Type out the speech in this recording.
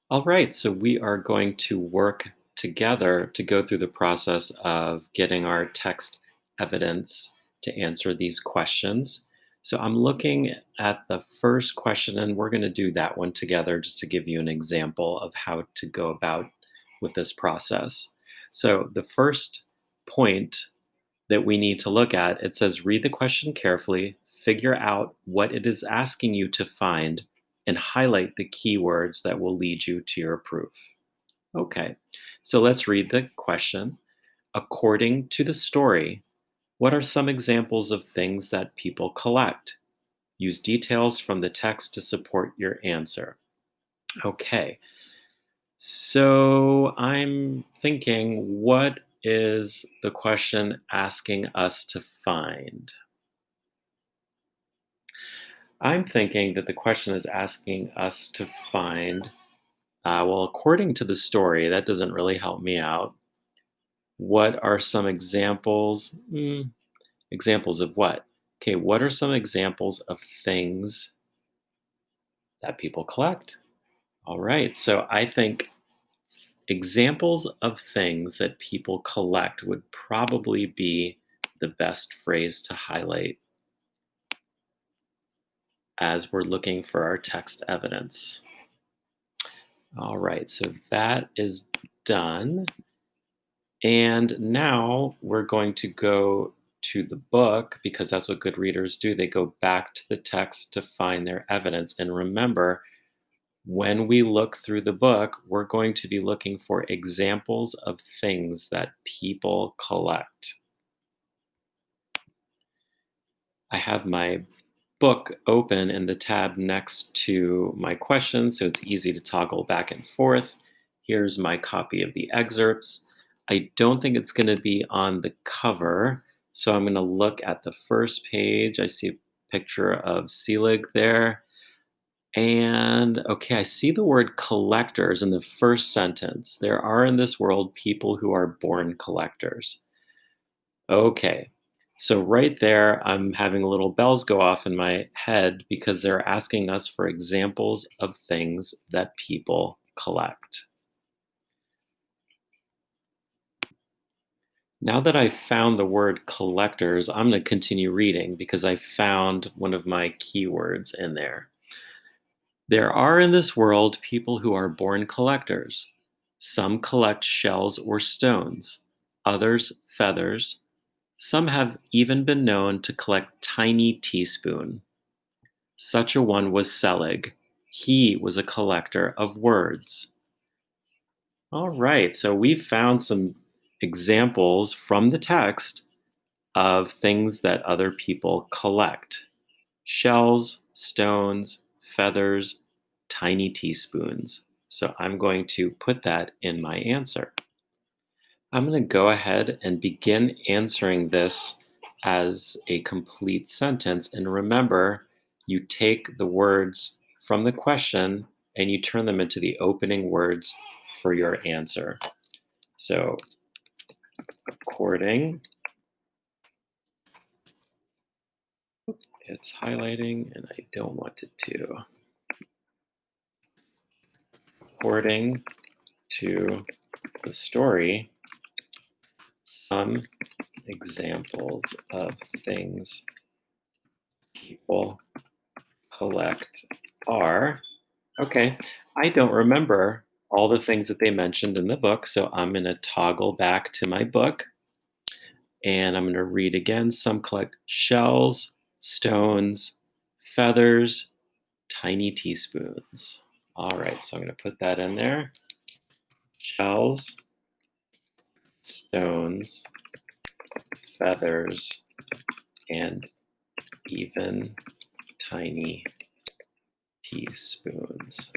All right, so we are going to work together to go through the process of getting our text evidence to answer these questions. So I'm looking at the first question, and we're going to do that one together just to give you an example of how to go about with this process. So the first point that we need to look at, it says read the question carefully, figure out what it is asking you to find, and highlight the keywords that will lead you to your proof. Okay, so let's read the question. According to the story, what are some examples of things that people collect? Use details from the text to support your answer. Okay, so I'm thinking, what is the question asking us to find? I'm thinking that the question is asking us to find, well, according to the story, that doesn't really help me out. What are some examples? Examples of what? Okay, what are some examples of things that people collect? All right, so I think examples of things that people collect would probably be the best phrase to highlight as we're looking for our text evidence. All right, so that is done. And now we're going to go to the book because that's what good readers do. They go back to the text to find their evidence. And remember, when we look through the book, we're going to be looking for examples of things that people collect. I have my book open in the tab next to my questions, so it's easy to toggle back and forth. Here's my copy of the excerpts. I don't think it's going to be on the cover, so I'm going to look at the first page. I see a picture of Selig there. And okay, I see the word collectors in the first sentence. There are in this world people who are born collectors. Okay. So right there, I'm having little bells go off in my head because they're asking us for examples of things that people collect. Now that I've found the word collectors, I'm going to continue reading because I found one of my keywords in there. There are in this world people who are born collectors. Some collect shells or stones, others feathers. Some have even been known to collect tiny teaspoon. Such a one was Selig. He was a collector of words. All right, so we found some examples from the text of things that other people collect: shells, stones, feathers, tiny teaspoons. So I'm going to put that in my answer. I'm going to go ahead and begin answering this as a complete sentence. And remember, you take the words from the question and you turn them into the opening words for your answer. So, according, it's highlighting and I don't want it to. According to the story, some examples of things people collect are, okay, I don't remember all the things that they mentioned in the book, so I'm going to toggle back to my book and I'm going to read again. Some collect shells, stones, feathers, tiny teaspoons. All right, so I'm going to put that in there. Shells, stones, feathers, and even tiny teaspoons.